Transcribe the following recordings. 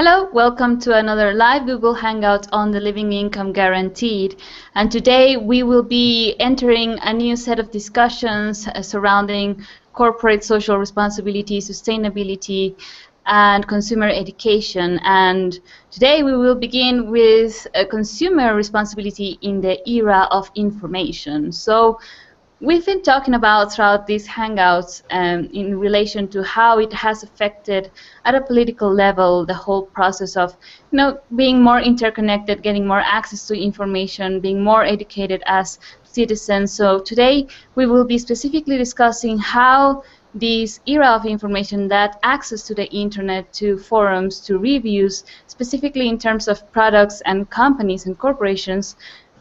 Hello, welcome to another live Google Hangout on the Living Income Guaranteed. And today we will be entering a new set of discussions surrounding corporate social responsibility, sustainability, and consumer education. And today we will begin with consumer responsibility in the era of information. So we've been talking about throughout these Hangouts in relation to how it has affected at a political level the whole process of being more interconnected, getting more access to information, being more educated as citizens. So today we will be specifically discussing how this era of information, that access to the internet, to forums, to reviews, specifically in terms of products and companies and corporations,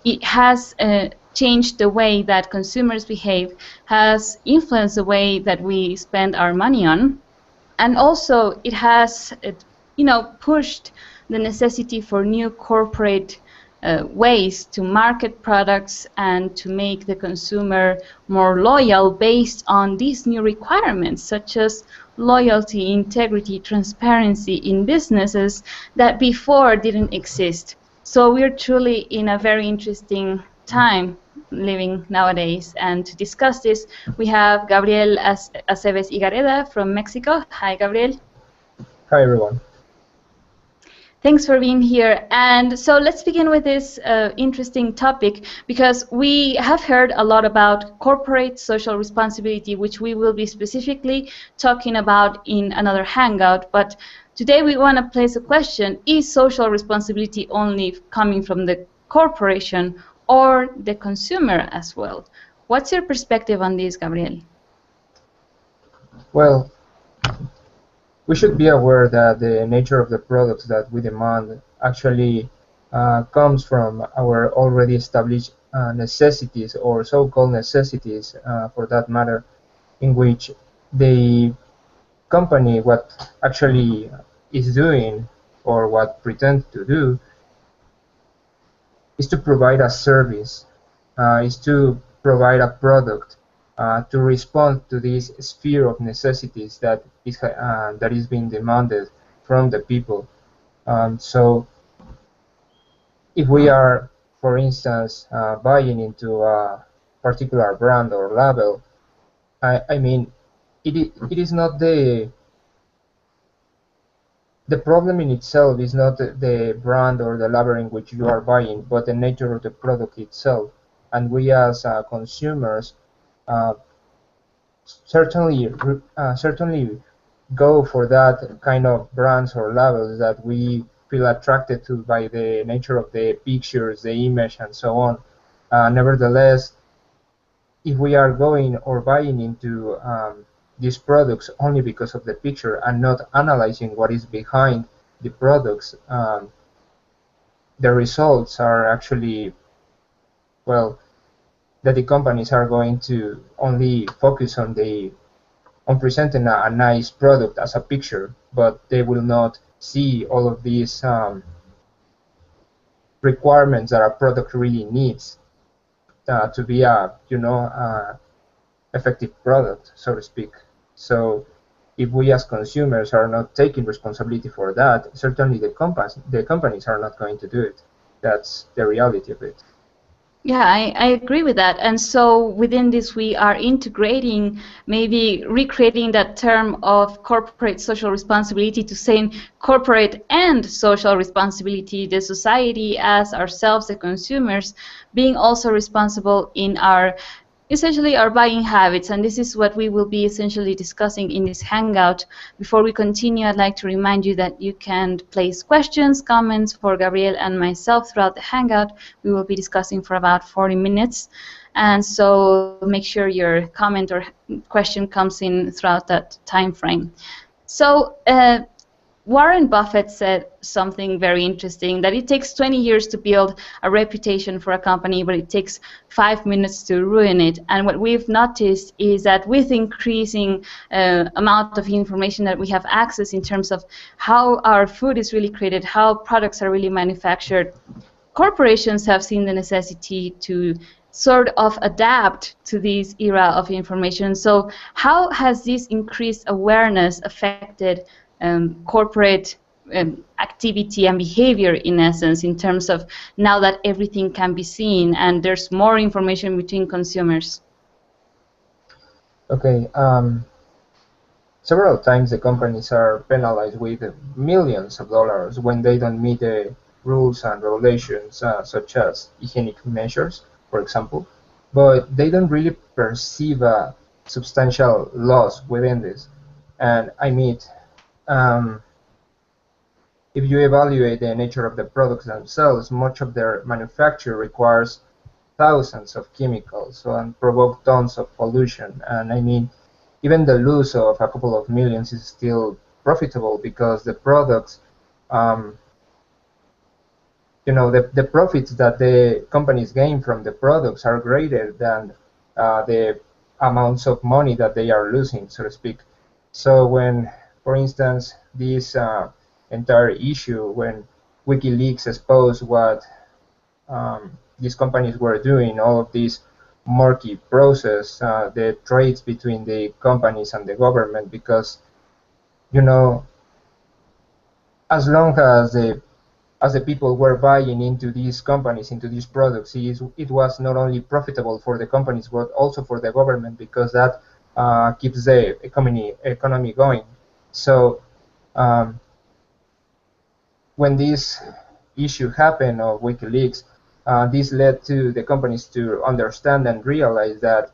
it has changed the way that consumers behave, has influenced the way that we spend our money on, and also it has pushed the necessity for new corporate ways to market products and to make the consumer more loyal based on these new requirements, such as loyalty, integrity, transparency in businesses that before didn't exist. So we're truly in a very interesting time living nowadays, and to discuss this we have Gabriel Aceves Higareda from Mexico. Hi, Gabriel. Hi, everyone. Thanks for being here. And so let's begin with this interesting topic, because we have heard a lot about corporate social responsibility, which we will be specifically talking about in another Hangout. But today we want to place a question: is social responsibility only coming from the corporation or the consumer as well? What's your perspective on this, Gabriel? Well, we should be aware that the nature of the products that we demand actually comes from our already established necessities, or so-called necessities for that matter, in which the company, what actually is doing, or what pretends to do, is to provide a service, is to provide a product to respond to this sphere of necessities that is being demanded from the people. So if we are, for instance, buying into a particular brand or label, I mean, it is not the problem in itself is not the brand or the label in which you are buying, but the nature of the product itself. And we as consumers certainly go for that kind of brands or labels that we feel attracted to by the nature of the pictures, the image, and so on. Nevertheless, if we are going or buying into these products only because of the picture and not analyzing what is behind the products, the results are actually, well, that the companies are going to only focus on presenting a nice product as a picture, but they will not see all of these requirements that a product really needs to be a effective product, so to speak. So if we as consumers are not taking responsibility for that, certainly the companies are not going to do it. That's the reality of it. Yeah, I agree with that. And so within this, we are integrating, maybe recreating that term of corporate social responsibility to saying corporate and social responsibility, the society as ourselves, the consumers, being also responsible in essentially our buying habits. And this is what we will be essentially discussing in this Hangout. Before we continue, I'd like to remind you that you can place questions, comments for Gabriel and myself throughout the Hangout. We will be discussing for about 40 minutes. And so make sure your comment or question comes in throughout that time frame. So Warren Buffett said something very interesting, that it takes 20 years to build a reputation for a company, but it takes 5 minutes to ruin it. And what we've noticed is that with increasing amount of information that we have access in terms of how our food is really created, how products are really manufactured, corporations have seen the necessity to sort of adapt to this era of information. So how has this increased awareness affected corporate activity and behavior, in essence, in terms of now that everything can be seen and there's more information between consumers? Okay. Several times the companies are penalized with millions of dollars when they don't meet the rules and regulations, such as hygienic measures, for example, but they don't really perceive a substantial loss within this. And I mean, um, if you evaluate the nature of the products themselves, much of their manufacture requires thousands of chemicals and provoke tons of pollution. And I mean, even the loss of a couple of millions is still profitable because the products, um, the profits that the companies gain from the products are greater than the amounts of money that they are losing, so to speak. So when, for instance, this entire issue, when WikiLeaks exposed what these companies were doing, all of this murky process, the trades between the companies and the government, because you know, as long as the people were buying into these companies, into these products, it was not only profitable for the companies but also for the government, because that keeps the economy going. So um, when this issue happened of WikiLeaks, this led to the companies to understand and realize that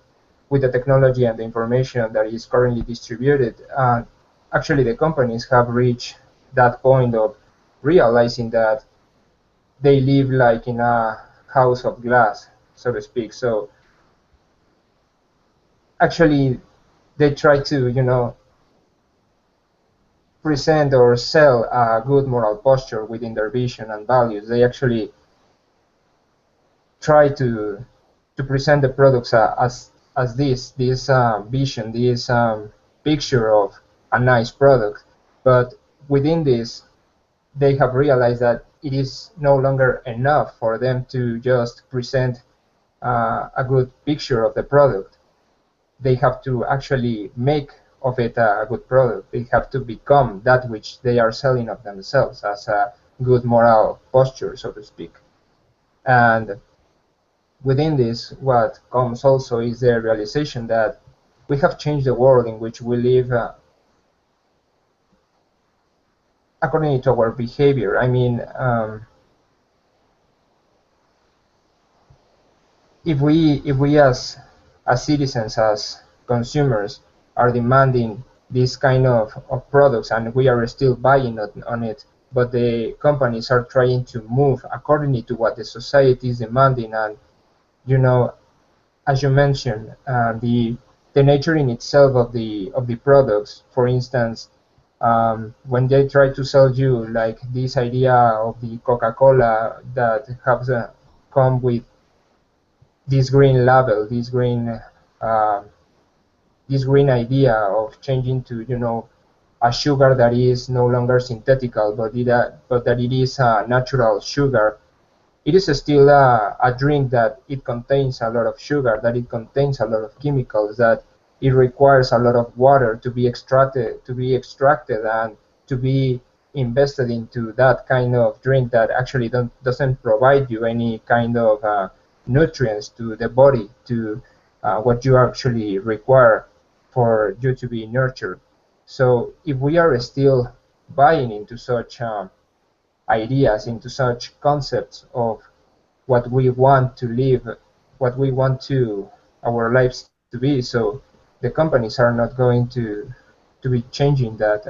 with the technology and the information that is currently distributed, actually the companies have reached that point of realizing that they live like in a house of glass, so to speak. So actually they try to, present or sell a good moral posture within their vision and values. They actually try to present the products as this vision, this picture of a nice product. But within this, they have realized that it is no longer enough for them to just present a good picture of the product. They have to actually make of it a good product. They have to become that which they are selling of themselves as a good moral posture, so to speak. And within this, what comes also is the realization that we have changed the world in which we live according to our behavior. I mean, if we as citizens, as consumers, are demanding this kind of products and we are still buying on it, but the companies are trying to move accordingly to what the society is demanding, and you know as you mentioned, the nature in itself of the products. For instance, when they try to sell you like this idea of the Coca-Cola that has come with this green label, uh, this green idea of changing to a sugar that is no longer synthetical, but that it is a natural sugar. It is still a drink that it contains a lot of sugar, that it contains a lot of chemicals, that it requires a lot of water to be extracted and to be invested into that kind of drink that actually doesn't provide you any kind of nutrients to the body, to what you actually require for you to be nurtured. So if we are still buying into such ideas, into such concepts of what we want to live, what we want to our lives to be. So the companies are not going to be changing that,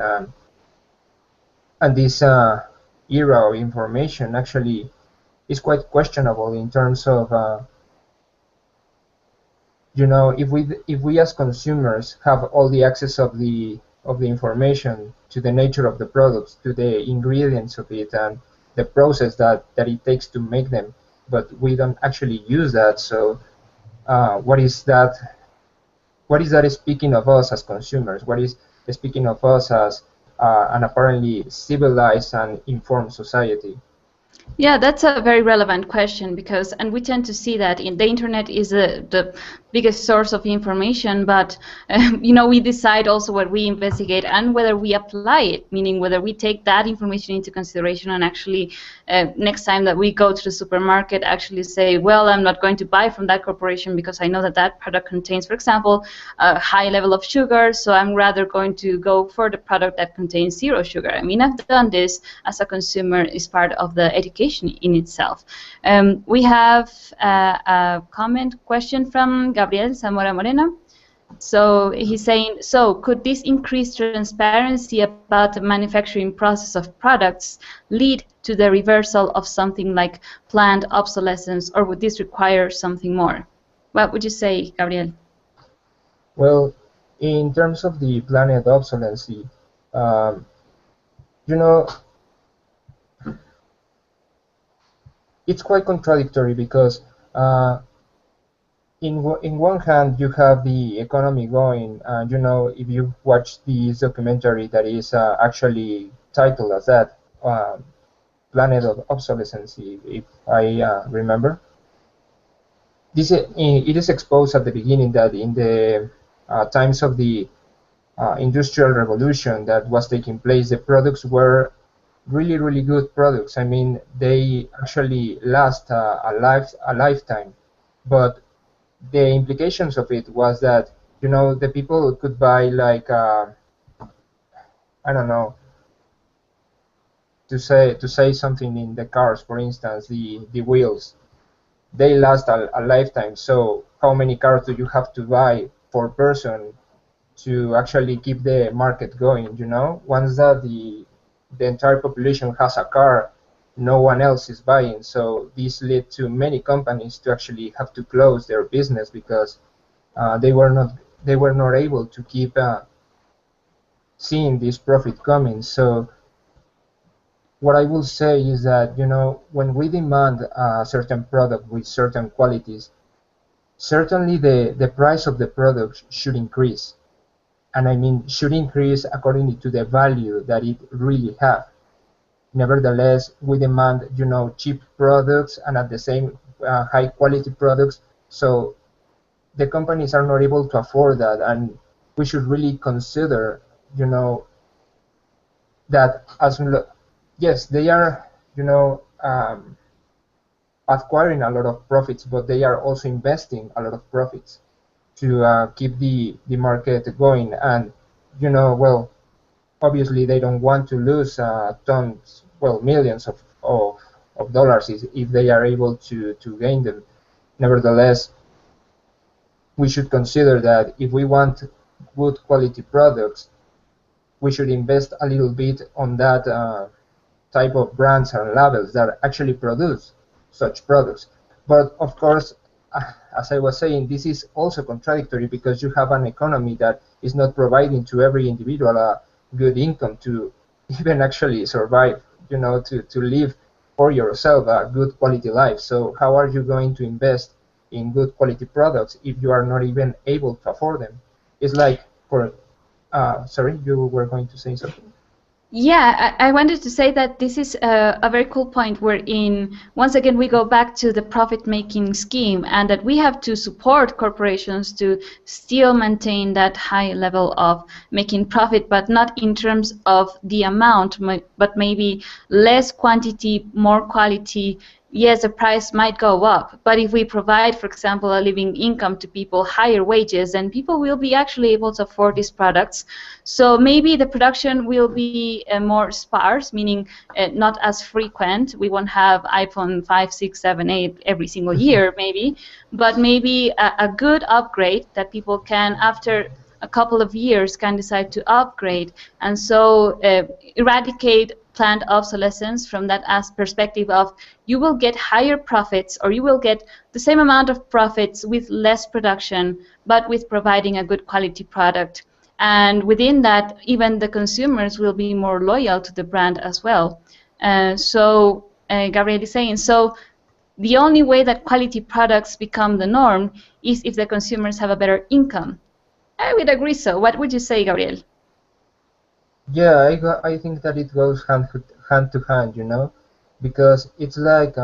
and this era of information actually is quite questionable in terms of if we as consumers have all the access of the information to the nature of the products, to the ingredients of it, and the process that it takes to make them, but we don't actually use that. So what is that? What is that speaking of us as consumers? What is speaking of us as an apparently civilized and informed society? Yeah, that's a very relevant question because, and we tend to see that in the internet is the biggest source of information, but we decide also what we investigate and whether we apply it, meaning whether we take that information into consideration and actually next time that we go to the supermarket actually say, well, I'm not going to buy from that corporation because I know that that product contains, for example, a high level of sugar, so I'm rather going to go for the product that contains zero sugar. I mean, I've done this as a consumer, is part of the education in itself. We have a question from Gabriel Zamora Morena. So he's saying, so could this increased transparency about the manufacturing process of products lead to the reversal of something like planned obsolescence, or would this require something more? What would you say, Gabriel? Well, in terms of the planned obsolescence, you know, it's quite contradictory because in one hand you have the economy going, and if you watch this documentary that is actually titled as that, Planet of Obsolescence, if I remember, it is exposed at the beginning that in the times of the industrial revolution that was taking place, the products were really, really good products. I mean, they actually last a lifetime. But the implications of it was that the people could buy like I don't know, to say something, in the cars, for instance, the wheels, they last a lifetime. So how many cars do you have to buy per person to actually keep the market going? Once that the entire population has a car, no one else is buying. So this led to many companies to actually have to close their business because they were not able to keep seeing this profit coming. So what I will say is that when we demand a certain product with certain qualities, certainly the price of the product should increase. And I mean should increase according to the value that it really have. Nevertheless, we demand cheap products and at the same high quality products. So the companies are not able to afford that, and we should really consider that as yes, they are acquiring a lot of profits, but they are also investing a lot of profits to keep the market going. And well, obviously they don't want to lose tons, well, millions of dollars if they are able to gain them. Nevertheless, we should consider that if we want good quality products, we should invest a little bit on that type of brands and labels that actually produce such products. But of course, as I was saying, this is also contradictory because you have an economy that is not providing to every individual a good income to even actually survive, to live for yourself a good quality life. So how are you going to invest in good quality products if you are not even able to afford them? It's like sorry, you were going to say something? Yeah, I wanted to say that this is a very cool point wherein, once again, we go back to the profit-making scheme and that we have to support corporations to still maintain that high level of making profit, but not in terms of the amount, but maybe less quantity, more quality. Yes, the price might go up, but if we provide, for example, a living income to people, higher wages, then people will be actually able to afford these products. So maybe the production will be more sparse, meaning not as frequent. We won't have iPhone 5, 6, 7, 8 every single year, maybe, but maybe a good upgrade that people can, after a couple of years, can decide to upgrade, and so eradicate planned obsolescence from that as perspective of you will get higher profits, or you will get the same amount of profits with less production, but with providing a good quality product. And within that, even the consumers will be more loyal to the brand as well. So Gabriel is saying, so the only way that quality products become the norm is if the consumers have a better income. I would agree so. What would you say, Gabriel? Yeah, I think that it goes hand to hand, because it's like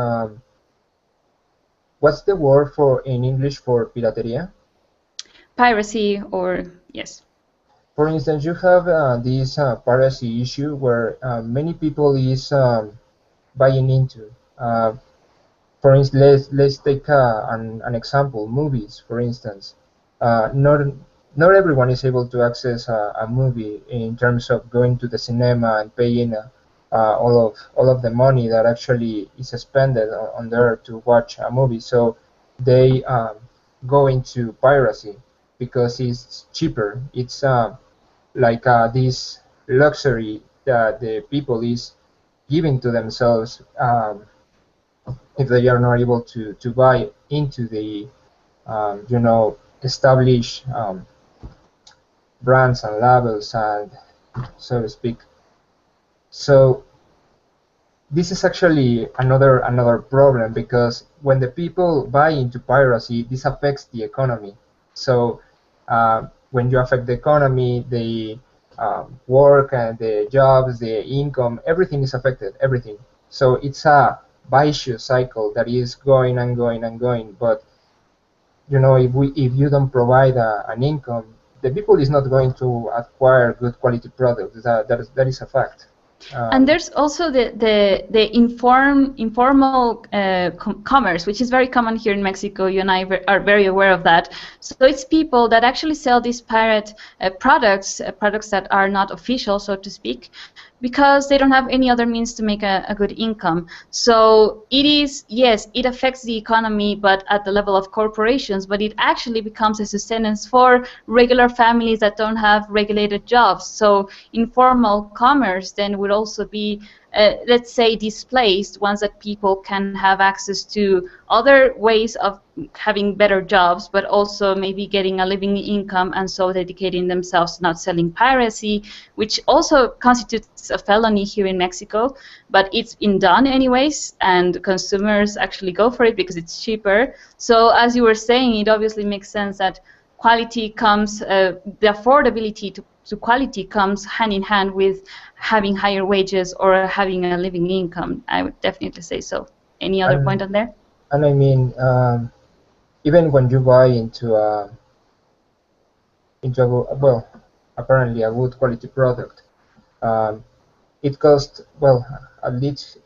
what's the word for in English for pirateria? piracy or yes. For instance, you have this piracy issue where many people is buying into. For instance, let's take an example, movies, for instance. Not everyone is able to access a movie in terms of going to the cinema and paying all of the money that actually is expended on there to watch a movie. So they go into piracy because it's cheaper. It's like this luxury that the people is giving to themselves if they are not able to buy into the established brands and labels and so to speak. So this is actually another problem because when the people buy into piracy, this affects the economy. So when you affect the economy, the work and the jobs, the income, everything is affected, everything. So it's a vicious cycle that is going and going and going. But if you don't provide an income, the people is not going to acquire good quality products. That is a fact. And there's also the informal commerce, which is very common here in Mexico. You and I are very aware of that. So it's people that actually sell these pirate products that are not official, so to speak, because they don't have any other means to make a good income. So it is, yes, it affects the economy, but at the level of corporations, but it actually becomes a sustenance for regular families that don't have regulated jobs. So informal commerce then would also be, let's say, displaced once that people can have access to other ways of having better jobs, but also maybe getting a living income, and so dedicating themselves to not selling piracy, which also constitutes a felony here in Mexico, but it's been done anyways, and consumers actually go for it because it's cheaper. So as you were saying, it obviously makes sense that quality comes, the affordability to quality comes hand in hand with having higher wages or having a living income. I would definitely say so. Any other point on there? And I mean, even when you buy well, apparently a good quality product, um, it costs, well, at least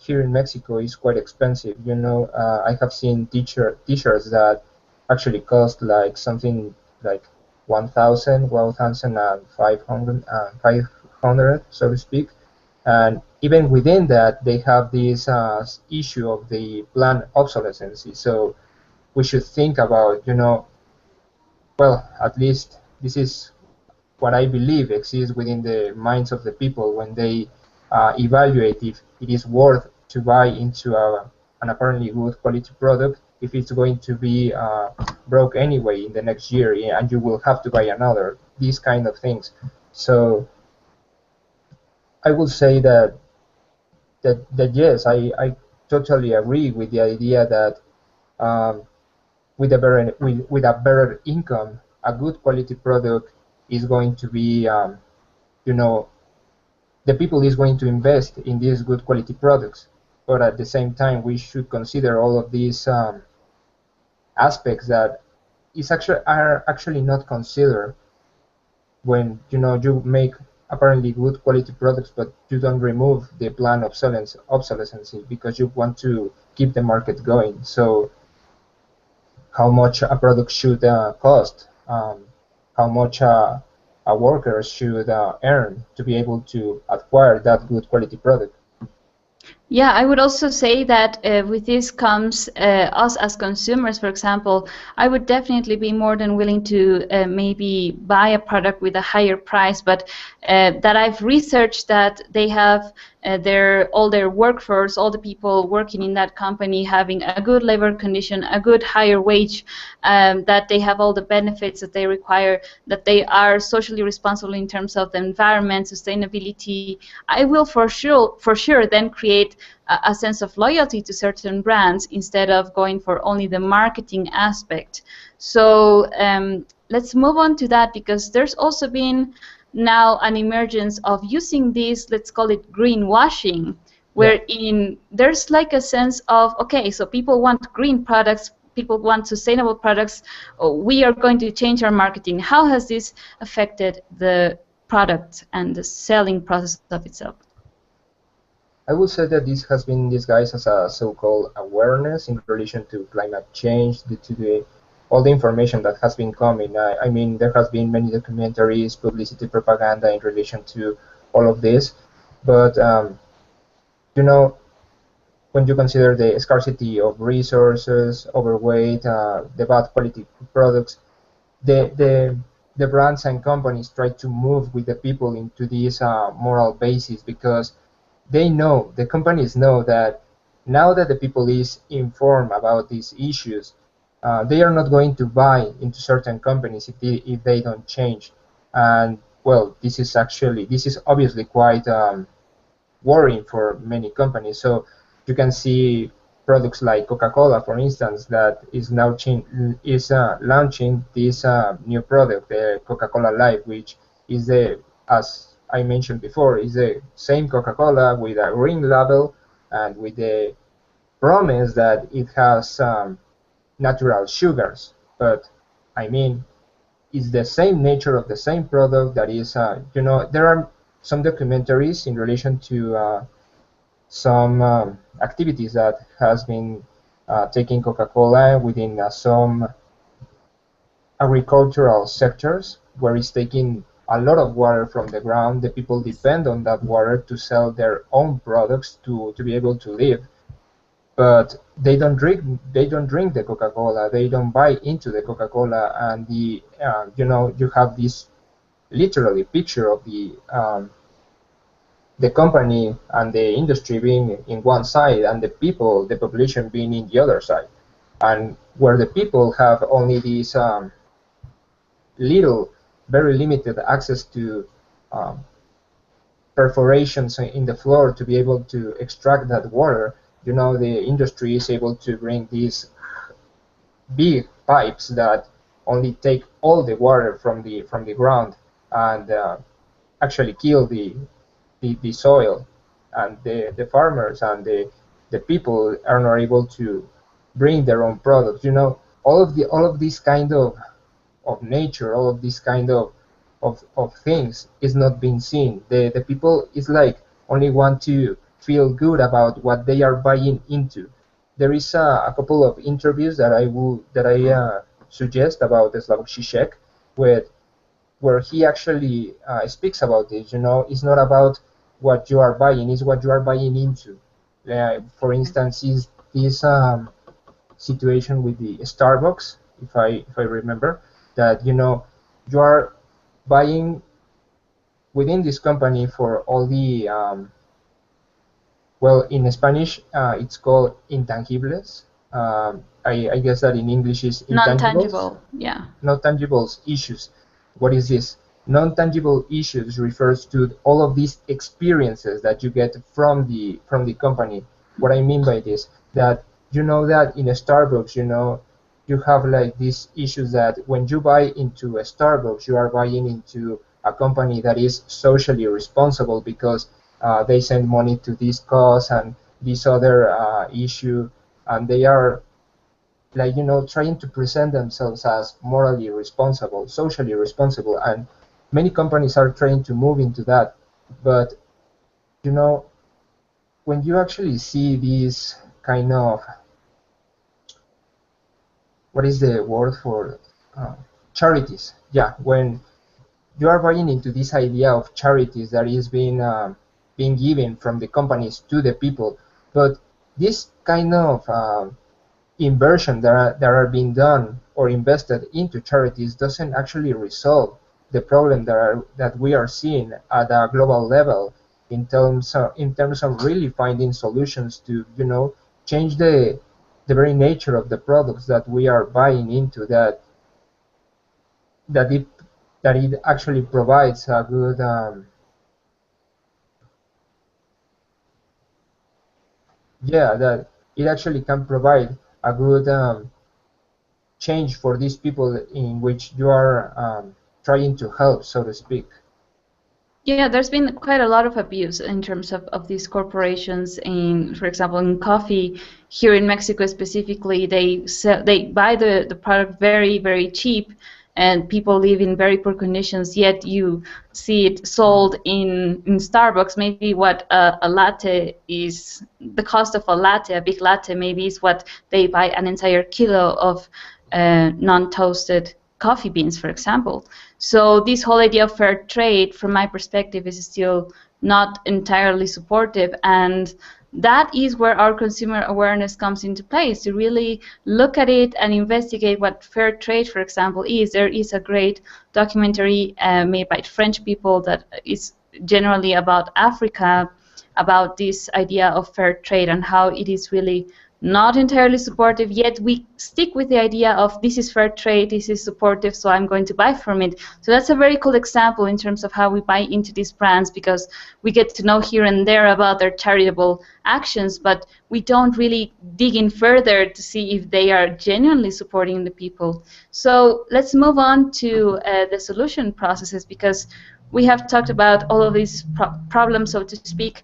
here in Mexico is quite expensive. I have seen t-shirts that actually cost like something like 1,500, so to speak. And even within that, they have this issue of the planned obsolescence. So we should think about, well, at least this is what I believe exists within the minds of the people when they evaluate if it is worth to buy into an apparently good quality product, if it's going to be broke anyway in the next year, and you will have to buy another, these kind of things. So I would say that yes, I totally agree with the idea that um, with a better income, a good quality product is going to be, you know, the people is going to invest in these good quality products. But at the same time, we should consider all of these aspects that are actually not considered when you make apparently good quality products, but you don't remove the planned obsolescence because you want to keep the market going. So how much a product should cost, how much a worker should earn to be able to acquire that good quality product. Yeah, I would also say that with this comes us as consumers, for example. I would definitely be more than willing to maybe buy a product with a higher price, but that I've researched that they have all their workforce, all the people working in that company having a good labor condition, a good higher wage, that they have all the benefits that they require, that they are socially responsible in terms of the environment, sustainability. I will for sure then create a sense of loyalty to certain brands instead of going for only the marketing aspect. So let's move on to that, because there's also been now an emergence of using this, let's call it greenwashing, wherein there's like a sense of, okay, so people want green products, people want sustainable products, we are going to change our marketing. How has this affected the product and the selling process of itself? I would say that this has been disguised as a so-called awareness in relation to climate change due to all the information that has been coming. I mean, there has been many documentaries, publicity, propaganda in relation to all of this, but you know, when you consider the scarcity of resources, overweight, the bad quality products, the the the brands and companies try to move with the people into this moral basis because they know, the companies know that now that the people is informed about these issues, they are not going to buy into certain companies if they don't change. And well, this is obviously quite worrying for many companies. So you can see products like Coca-Cola, for instance, that is now launching this new product, the Coca-Cola Live, which is as I mentioned before, is the same Coca-Cola with a green label and with the promise that it has natural sugars. But I mean, it's the same nature of the same product that is, there are some documentaries in relation to some activities that has been taking Coca-Cola within some agricultural sectors where it's taking a lot of water from the ground. The people depend on that water to sell their own products to be able to live. But they don't drink the Coca-Cola. They don't buy into the Coca-Cola, and you have this literally picture of the company and the industry being in one side and the people, the population being in the other side. And where the people have only this little, very limited access to um, perforations in the floor to be able to extract that water, the industry is able to bring these big pipes that only take all the water from the ground and actually kill the soil, and the farmers and the people are not able to bring their own products. All of this kind of nature, all of this kind of things is not being seen. The people is like only want to feel good about what they are buying into. There is a couple of interviews that I suggest about the Slavoj Zizek, where he actually speaks about this. It's not about what you are buying; it's what you are buying into. For instance, is this situation with the Starbucks, if I remember, that you are buying within this company for all the well, in Spanish it's called intangibles. I guess that in English is intangibles. Non-tangible, yeah. Non-tangibles issues. What is this? Non-tangible issues refers to all of these experiences that you get from the company. What I mean by this, that that in a Starbucks, you have like these issues that when you buy into a Starbucks, you are buying into a company that is socially responsible because they send money to this cause and this other issue, and they are like trying to present themselves as morally responsible, socially responsible, and many companies are trying to move into that. But you know when you actually see these kind of, what is the word for uh, charities, yeah, when you are buying into this idea of charities that is being given from the companies to the people, but this kind of inversion that are being done or invested into charities doesn't actually resolve the problem that we are seeing at a global level in terms of really finding solutions to change the very nature of the products that we are buying into, that it that it actually provides a good yeah, that it actually can provide a good change for these people in which you are trying to help, so to speak. Yeah, there's been quite a lot of abuse in terms of these corporations. In, for example, in coffee here in Mexico specifically, they buy the product very, very cheap, and people live in very poor conditions. Yet you see it sold in Starbucks. Maybe what a latte is, the cost of a latte, a big latte, maybe is what they buy an entire kilo of non-toasted coffee beans, for example. So this whole idea of fair trade, from my perspective, is still not entirely supportive, and that is where our consumer awareness comes into place, to really look at it and investigate what fair trade, for example, is. There is a great documentary made by French people that is generally about Africa, about this idea of fair trade and how it is really not entirely supportive, yet we stick with the idea of this is fair trade, this is supportive, so I'm going to buy from it. So that's a very cool example in terms of how we buy into these brands, because we get to know here and there about their charitable actions, but we don't really dig in further to see if they are genuinely supporting the people. So let's move on to the solution processes, because we have talked about all of these problems, so to speak.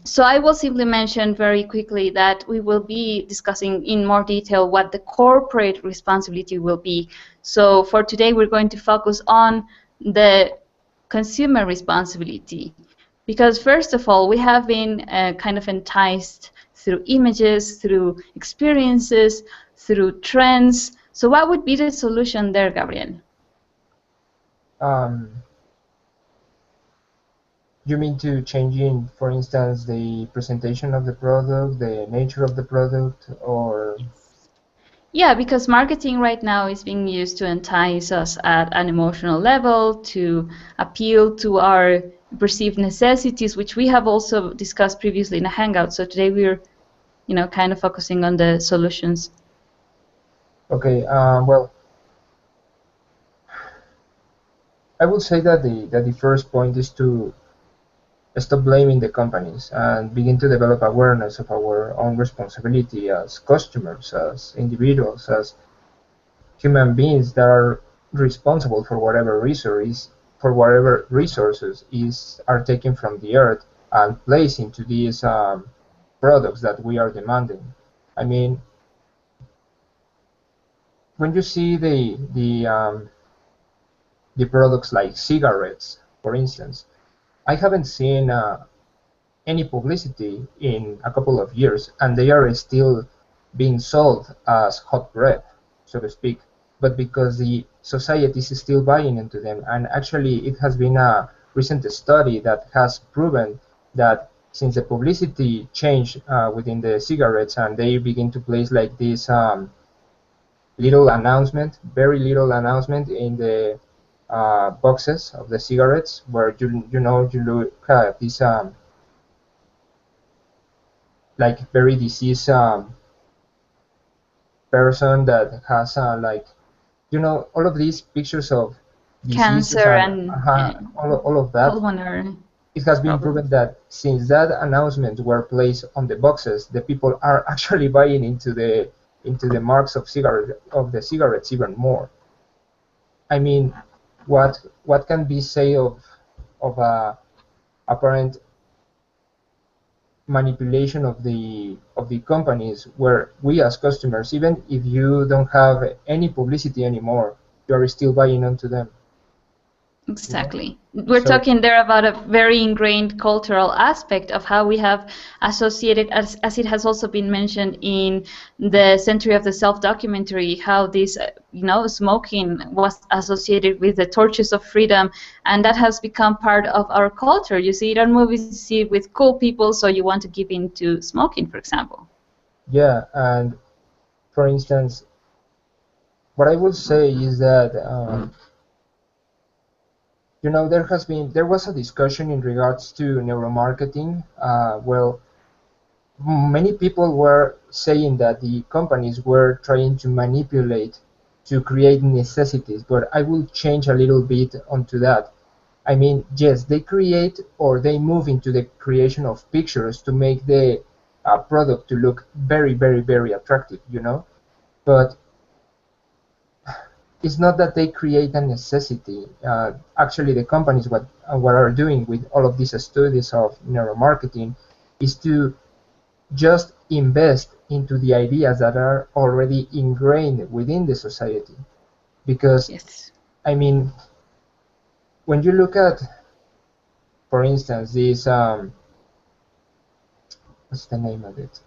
So I will simply mention very quickly that we will be discussing in more detail what the corporate responsibility will be. So for today, we're going to focus on the consumer responsibility. Because first of all, we have been kind of enticed through images, through experiences, through trends. So what would be the solution there, Gabriel? You mean to changing, for instance, the presentation of the product, the nature of the product, or? Yeah, because marketing right now is being used to entice us at an emotional level, to appeal to our perceived necessities, which we have also discussed previously in a Hangout. So today we're, kind of focusing on the solutions. Okay, well, I would say that the first point is to stop blaming the companies and begin to develop awareness of our own responsibility as customers, as individuals, as human beings that are responsible for whatever resources are taken from the earth and placed into these products that we are demanding. I mean, when you see the products like cigarettes, for instance, I haven't seen any publicity in a couple of years, and they are still being sold as hot bread, so to speak. But because the society is still buying into them, and actually it has been a recent study that has proven that since the publicity changed within the cigarettes, and they begin to place like this little announcement, very little announcement in the boxes of the cigarettes, where you look at this like very diseased person that has like all of these pictures of diseases Cancer and all of that. Pulmonary. It has been proven that since that announcement were placed on the boxes, the people are actually buying into the marks of the cigarettes even more. I mean, what can be said of a apparent manipulation of the companies, where we as customers, even if you don't have any publicity anymore, you are still buying onto them. Exactly. We're talking there about a very ingrained cultural aspect of how we have associated, as it has also been mentioned in the Century of the Self documentary, how this, smoking was associated with the torches of freedom, and that has become part of our culture. You see it on movies, you see it with cool people, so you want to give in to smoking, for example. Yeah, and for instance, what I will say is that there was a discussion in regards to neuromarketing. Well, many people were saying that the companies were trying to manipulate to create necessities, but I will change a little bit onto that. I mean, yes, they create or they move into the creation of pictures to make the product to look very, very, very attractive, but it's not that they create a necessity. Actually, the companies what are doing with all of these studies of neuromarketing is to just invest into the ideas that are already ingrained within the society. Because, Yes. I mean, when you look at, for instance, this, what's the name of it?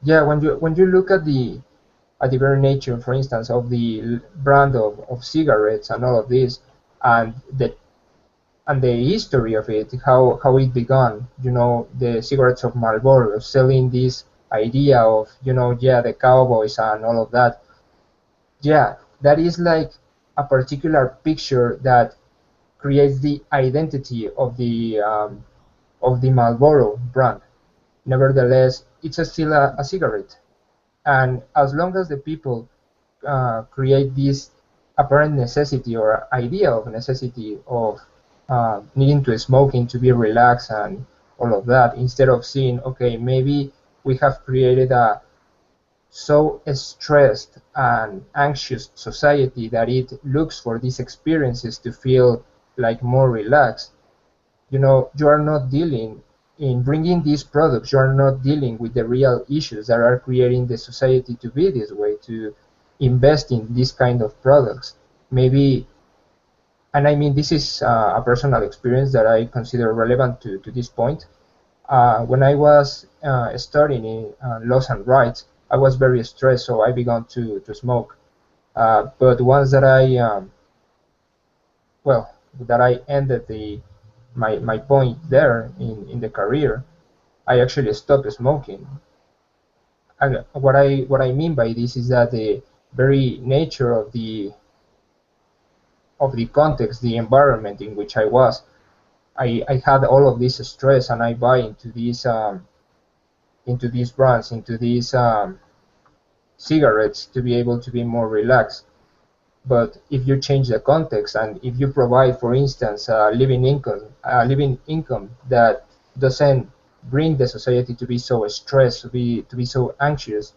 Yeah, when you look at the very nature, for instance, of the brand of cigarettes and all of this, and the history of it, how it began, the cigarettes of Marlboro, selling this idea of, yeah, the cowboys and all of that. Yeah, that is like a particular picture that creates the identity of the Marlboro brand. Nevertheless, it's still a cigarette, and as long as the people create this apparent necessity or idea of necessity of needing to smoking to be relaxed and all of that, instead of seeing, okay, maybe we have created a so stressed and anxious society that it looks for these experiences to feel like more relaxed. You are not dealing in bringing these products, you are not dealing with the real issues that are creating the society to be this way, to invest in this kind of products. Maybe, and I mean, this is a personal experience that I consider relevant to this point. When I was studying in laws and rights, I was very stressed, so I began to smoke. But once that well, that I ended my point there in the career, I actually stopped smoking. And what I mean by this is that the very nature of the context, the environment in which I was, I had all of this stress, and I buy into these brands, into these cigarettes to be able to be more relaxed. But if you change the context, and if you provide, for instance, a living income that doesn't bring the society to be so stressed, to be so anxious,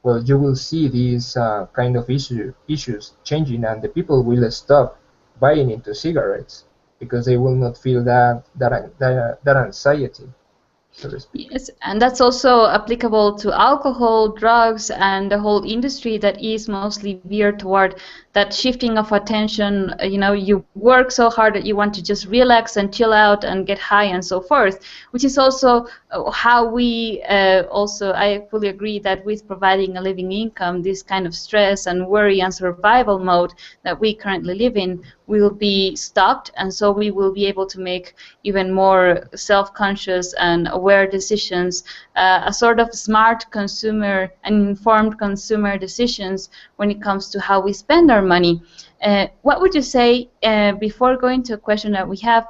well, you will see these kind of issues changing, and the people will stop buying into cigarettes because they will not feel that anxiety, so to speak. Yes, and that's also applicable to alcohol, drugs, and the whole industry that is mostly veered toward that shifting of attention. You work so hard that you want to just relax and chill out and get high and so forth, which is also how we also, I fully agree that with providing a living income, this kind of stress and worry and survival mode that we currently live in will be stopped, and so we will be able to make even more self-conscious and aware decisions, a sort of smart consumer and informed consumer decisions when it comes to how we spend our money. What would you say, before going to a question that we have,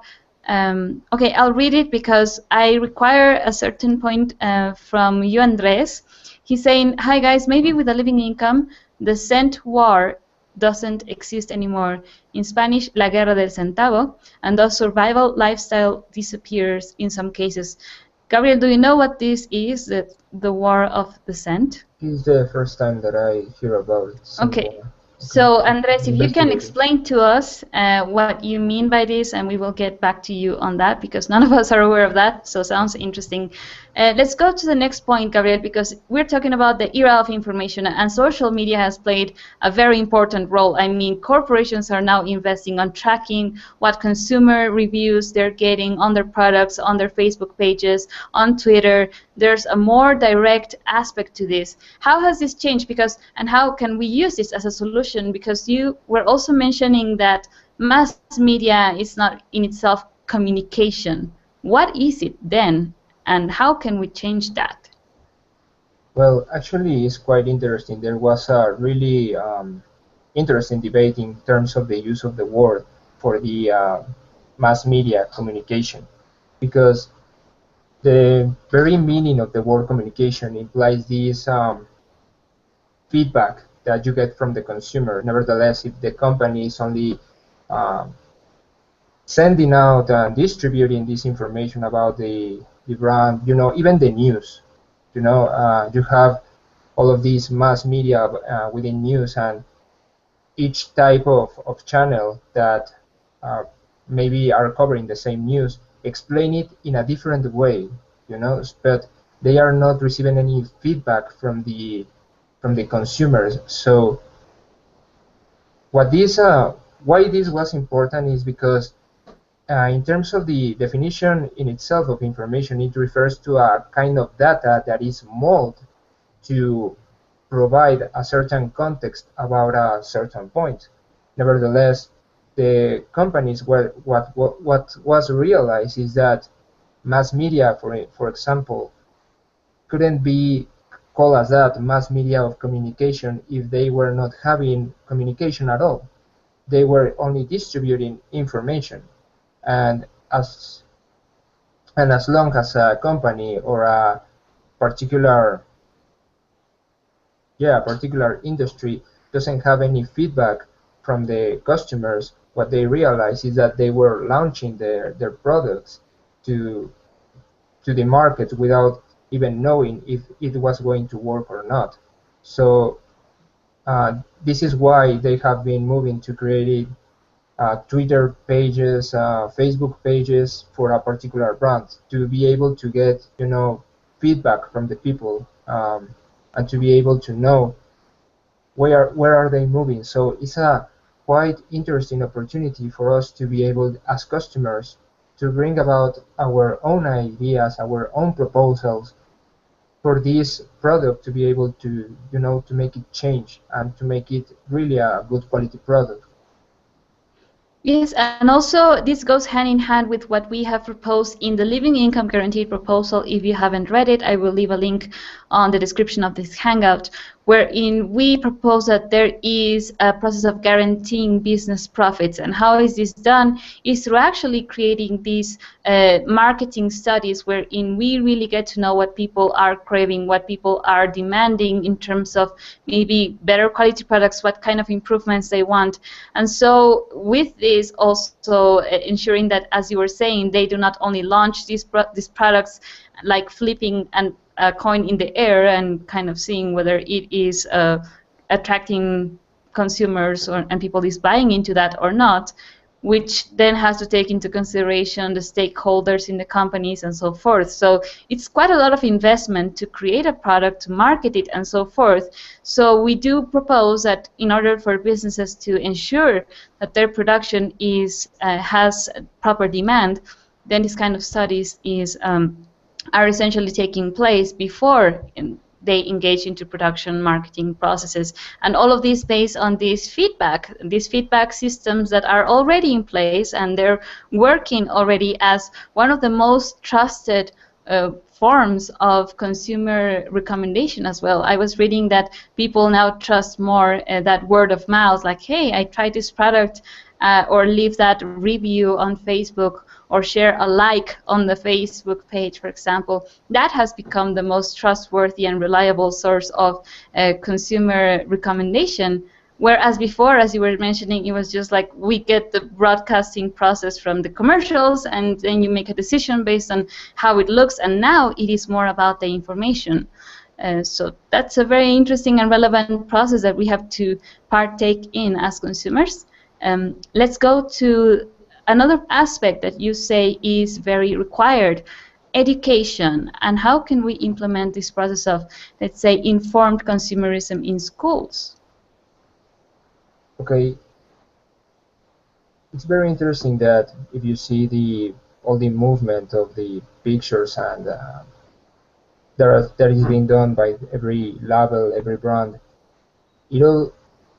okay, I'll read it because I require a certain point from you, Andres. He's saying, hi guys, maybe with a living income, the cent war doesn't exist anymore. In Spanish, la guerra del centavo, and thus survival lifestyle disappears in some cases. Gabriel, do you know what this is, the war of the cent? It's the first time that I hear about it. Okay. So, Andres, if you can Investigate it. explain to us what you mean by this, and we will get back to you on that, because none of us are aware of that, so sounds interesting. Let's go to the next point, Gabriel, because we're talking about the era of information, and social media has played a very important role. I mean, corporations are now investing on tracking what consumer reviews they're getting on their products, on their Facebook pages, on Twitter. There's a more direct aspect to this. How has this changed? And how can we use this as a solution? Because you were also mentioning that mass media is not in itself communication. What is it then, and how can we change that? Well, actually, it's quite interesting. There was a really interesting debate in terms of the use of the word for the mass media communication, because the very meaning of the word communication implies this feedback that you get from the consumer. Nevertheless, if the company is only um, sending out and distributing this information about the brand, even the news, you have all of these mass media within news, and each type of channel that uh, maybe are covering the same news explain it in a different way, but they are not receiving any feedback from the consumers. So what this why this was important is because in terms of the definition in itself of information, it refers to a kind of data that is molded to provide a certain context about a certain point. Nevertheless, the companies were what was realized is that mass media, for example, couldn't be called as that mass media of communication if they were not having communication at all. They were only distributing information, and as long as a company or a particular particular industry doesn't have any feedback from the customers, what they realize is that they were launching their products to the market without even knowing if it was going to work or not. So this is why they have been moving to create Twitter pages, Facebook pages for a particular brand to be able to get feedback from the people, and to be able to know where are they moving. So it's a quite interesting opportunity for us to be able, as customers, to bring about our own ideas, our own proposals for this product to be able to to make it change and to make it really a good quality product. Yes, and also this goes hand in hand with what we have proposed in the Living Income Guaranteed proposal. If you haven't read it, I will leave a link on the description of this Hangout, wherein we propose that there is a process of guaranteeing business profits. And how is this done? Is through actually creating these marketing studies wherein we really get to know what people are craving, what people are demanding in terms of maybe better quality products, what kind of improvements they want. And so with this also ensuring that, as you were saying, they do not only launch these products like flipping a coin in the air and kind of seeing whether it is attracting consumers and people is buying into that or not, which then has to take into consideration the stakeholders in the companies and so forth. So it's quite a lot of investment to create a product, to market it, and so forth. So we do propose that in order for businesses to ensure that their production has proper demand, then this kind of studies are essentially taking place before they engage into production marketing processes. And all of this based on these feedback systems that are already in place, and they're working already as one of the most trusted forms of consumer recommendation as well. I was reading that people now trust more that word of mouth, like, hey, I tried this product, or leave that review on Facebook, or share a like on the Facebook page, for example. That has become the most trustworthy and reliable source of consumer recommendation. Whereas before, as you were mentioning, it was just like we get the broadcasting process from the commercials, and then you make a decision based on how it looks, and now it is more about the information. So that's a very interesting and relevant process that we have to partake in as consumers. Let's go to another aspect that you say is very required, education. And how can we implement this process of, let's say, informed consumerism in schools? Okay, it's very interesting that if you see all the movement of the pictures, and that is being done by every label, every brand, it all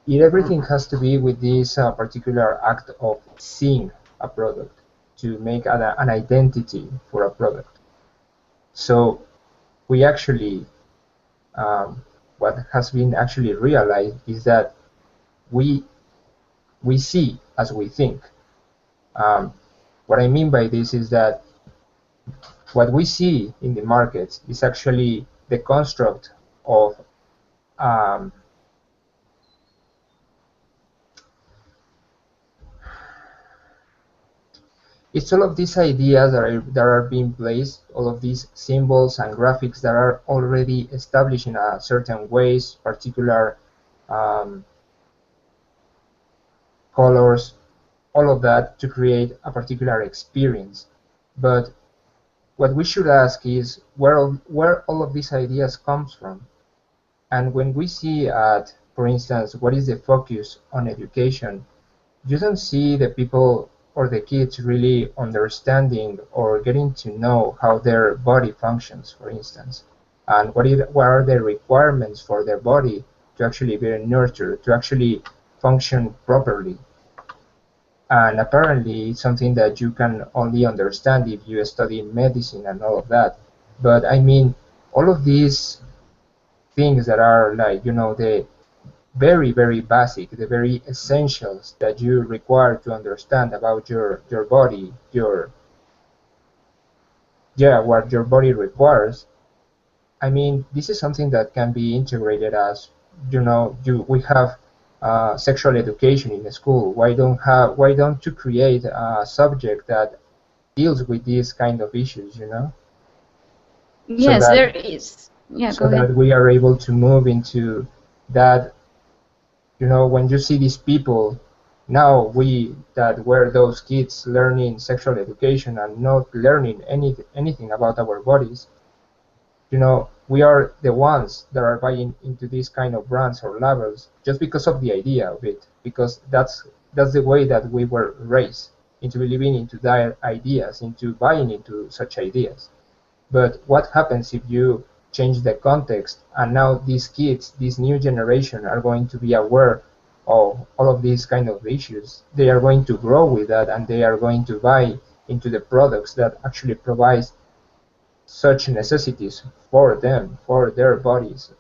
everything has to be with this particular act of seeing a product to make an identity for a product. So we actually, what has been actually realized is that we see as we think. Um, what I mean by this is that what we see in the markets is actually the construct of um, It's all of these ideas that are being placed, all of these symbols and graphics that are already established in a certain ways, particular um, colors, all of that to create a particular experience. But what we should ask is where all of these ideas comes from. And when we see at, for instance, what is the focus on education, you don't see the people or the kids really understanding or getting to know how their body functions, for instance, and what are the requirements for their body to actually be nurtured, to actually function properly. And apparently it's something that you can only understand if you study medicine and all of that. But I mean, all of these things that are like, the very, very basic, the very essentials that you require to understand about your body, what your body requires. I mean, this is something that can be integrated as, we have sexual education in the school. Why don't you create a subject that deals with these kind of issues, so Yes, that there is. Yeah, so go ahead. that we are able to move into that. When you see these people now, we that were those kids learning sexual education and not learning anything about our bodies, we are the ones that are buying into these kind of brands or labels just because of the idea of it, because that's the way that we were raised into believing into their ideas, into buying into such ideas. But what happens if you change the context and now these kids, this new generation, are going to be aware of all of these kind of issues? They are going to grow with that and they are going to buy into the products that actually provide such necessities for them, for their bodies.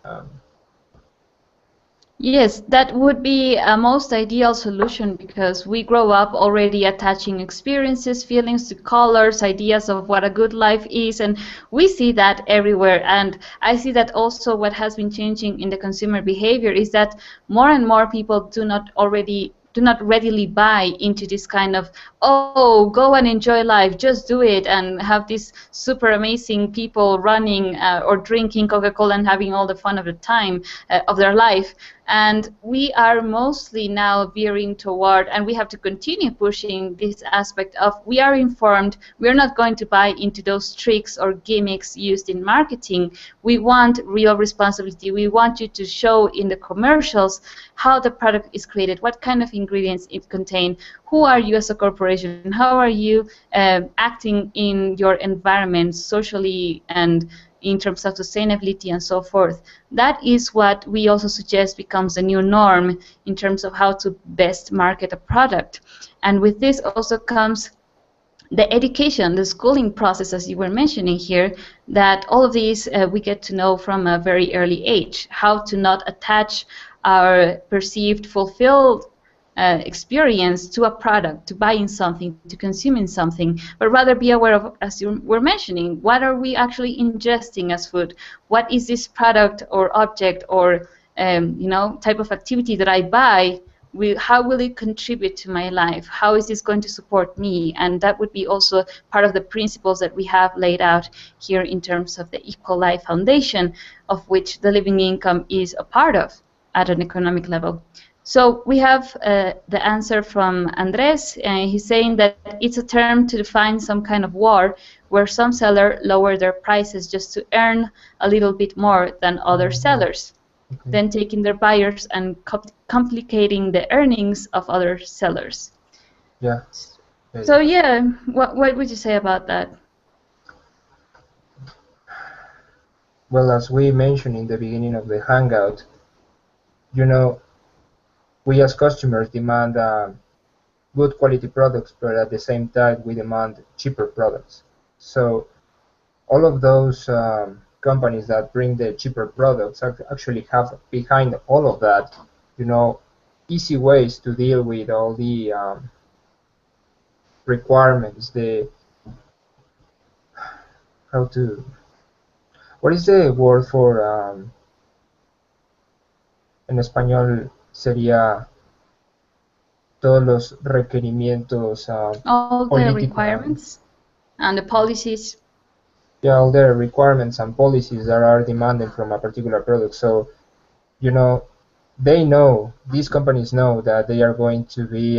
Yes, that would be a most ideal solution because we grow up already attaching experiences, feelings to colors, ideas of what a good life is, and we see that everywhere. And I see that also what has been changing in the consumer behavior is that more and more people do not readily buy into this kind of, oh, go and enjoy life, just do it, and have these super amazing people running or drinking Coca-Cola and having all the fun of the time of their life. And we are mostly now veering toward, and we have to continue pushing this aspect of, we are informed, we're not going to buy into those tricks or gimmicks used in marketing. We want real responsibility. We want you to show in the commercials how the product is created, what kind of ingredients it contains, who are you as a corporation, how are you acting in your environment socially and in terms of sustainability and so forth. That is what we also suggest becomes a new norm in terms of how to best market a product. And with this also comes the education, the schooling process, as you were mentioning here, that all of these we get to know from a very early age, how to not attach our perceived fulfilled experience to a product, to buying something, to consuming something, but rather be aware of, as you were mentioning, what are we actually ingesting as food? What is this product or object or type of activity that I buy? How will it contribute to my life? How is this going to support me? And that would be also part of the principles that we have laid out here in terms of the Equal Life Foundation, of which the living income is a part of at an economic level. So we have the answer from Andres. He's saying that it's a term to define some kind of war where some sellers lower their prices just to earn a little bit more than other sellers, Okay. then taking their buyers and complicating the earnings of other sellers. Yeah. Yeah, So yeah. yeah, what would you say about that? Well, as we mentioned in the beginning of the Hangout, you know, we as customers demand good quality products, but at the same time we demand cheaper products. So all of those companies that bring the cheaper products actually have behind all of that, you know, easy ways to deal with all the requirements. The how to what is the word for en español sería todos los requerimientos all the política, requirements and the policies. yeah, all the requirements and policies that are demanded from a particular product. So, you know, they know, these companies know that they are going to be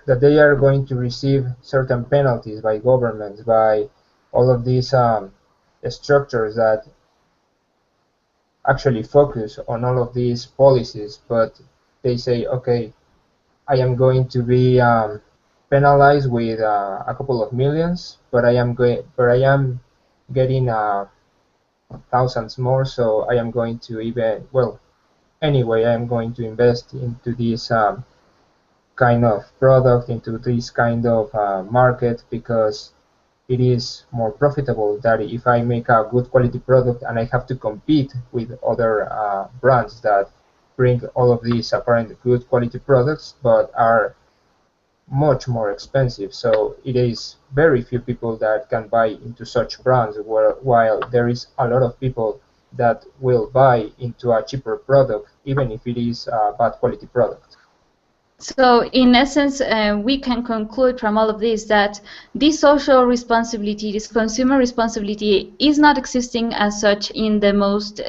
that they are going to receive certain penalties by governments, by all of these structures that actually focus on all of these policies, but they say, okay, I am going to be penalized with a couple of millions, but I am getting thousands more, so I am going to even, well, anyway, I am going to invest into this kind of product, into this kind of market, because it is more profitable that if I make a good quality product and I have to compete with other brands that bring all of these apparent good quality products but are much more expensive. So it is very few people that can buy into such brands, while there is a lot of people that will buy into a cheaper product even if it is a bad quality product. So, in essence, we can conclude from all of this that this social responsibility, this consumer responsibility, is not existing as such in the most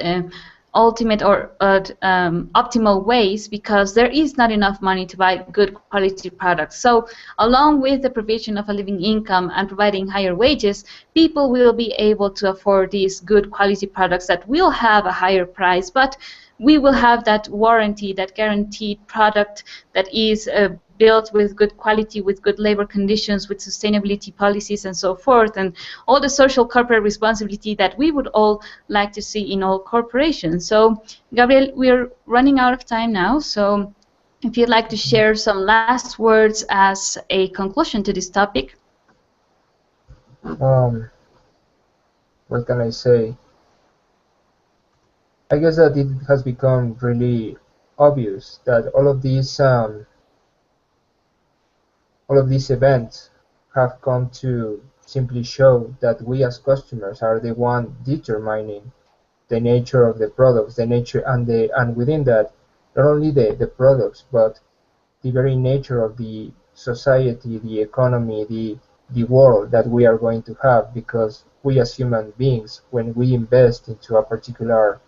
ultimate or optimal ways, because there is not enough money to buy good quality products. So, along with the provision of a living income and providing higher wages, people will be able to afford these good quality products that will have a higher price, but we will have that warranty, that guaranteed product that is built with good quality, with good labor conditions, with sustainability policies and so forth, and all the social corporate responsibility that we would all like to see in all corporations. So, Gabriel, we're running out of time now, so if you'd like to share some last words as a conclusion to this topic. What can I say? I guess that it has become really obvious that all of these events have come to simply show that we as customers are the one determining the nature of the products, the nature and within that, not only the products, but the very nature of the society, the economy, the world that we are going to have, because we as human beings, when we invest into a particular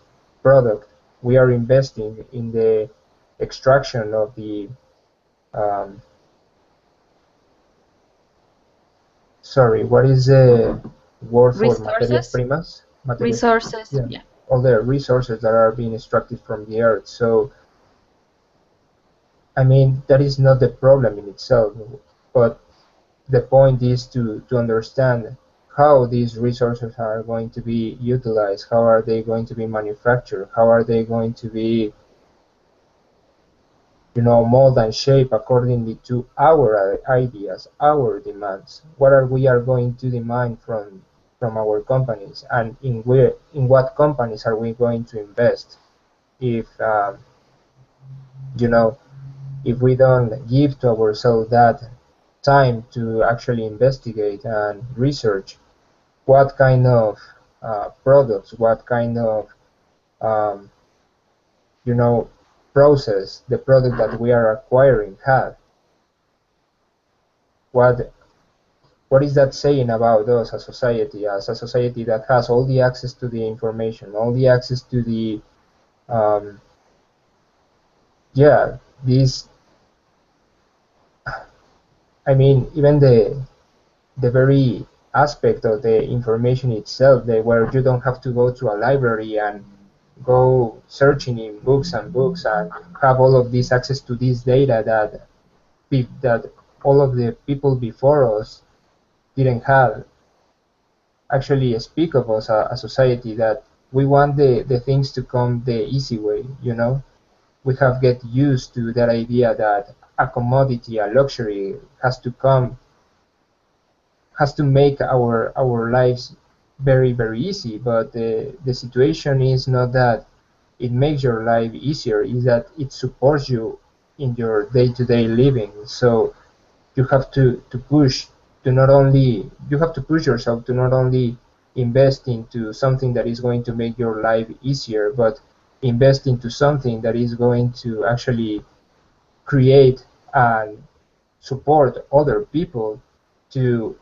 product, we are investing in the extraction of the um, sorry, what is the word for materias Resources? primas? Materias, Resources, yeah, yeah. all the resources that are being extracted from the earth. So, I mean, that is not the problem in itself, but the point is to understand how these resources are going to be utilized, how are they going to be manufactured, how are they going to be, mold and shape accordingly to our ideas, our demands. What are we are going to demand from our companies, and in what companies are we going to invest? If you know, if we don't give to ourselves that time to actually investigate and research what kind of products, what kind of um, you know process the product that we are acquiring have, what what is that saying about us as a society that has all the access to the information, all the access to the um, yeah, these, I mean, even the very aspect of the information itself, where you don't have to go to a library and go searching in books and books and have all of this access to this data that all of the people before us didn't have, actually speak of us a society that we want the things to come the easy way. We have get used to that idea that a commodity, a luxury has to make our lives very very easy, but the situation is not that it makes your life easier, is that it supports you in your day-to-day living. So you have to push to not only you have to push yourself to not only invest into something that is going to make your life easier, but invest into something that is going to actually create and support other people to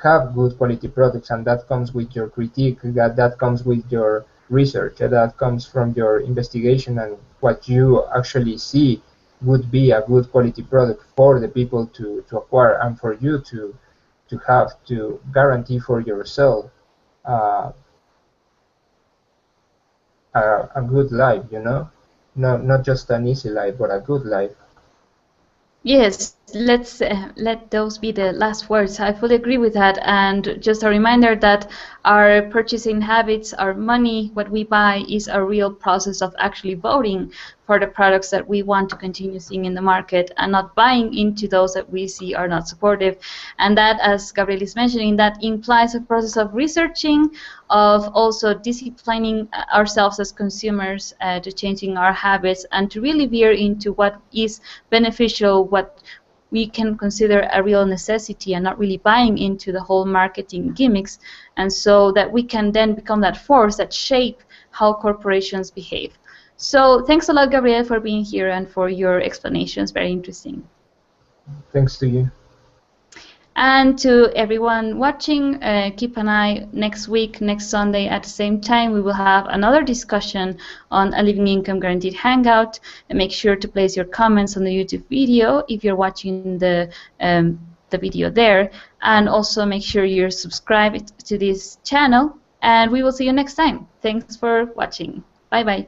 have good quality products, and that comes with your critique, that comes with your research, that comes from your investigation and what you actually see would be a good quality product for the people to acquire, and for you to have to guarantee for yourself uh, a good life, you know, not just an easy life, but a good life. Yes, let's let those be the last words. I fully agree with that. And just a reminder that our purchasing habits, our money, what we buy, is a real process of actually voting for the products that we want to continue seeing in the market, and not buying into those that we see are not supportive. And that, as Gabriel is mentioning, that implies a process of researching, of also disciplining ourselves as consumers to changing our habits, and to really veer into what is beneficial, what we can consider a real necessity, and not really buying into the whole marketing gimmicks, and so that we can then become that force that shape how corporations behave. So thanks a lot, Gabriel, for being here and for your explanations. Very interesting. Thanks to you. And to everyone watching, keep an eye next week, next Sunday at the same time. We will have another discussion on a living income guaranteed hangout. And make sure to place your comments on the YouTube video if you're watching the video there. And also make sure you're subscribed to this channel. And we will see you next time. Thanks for watching. Bye-bye.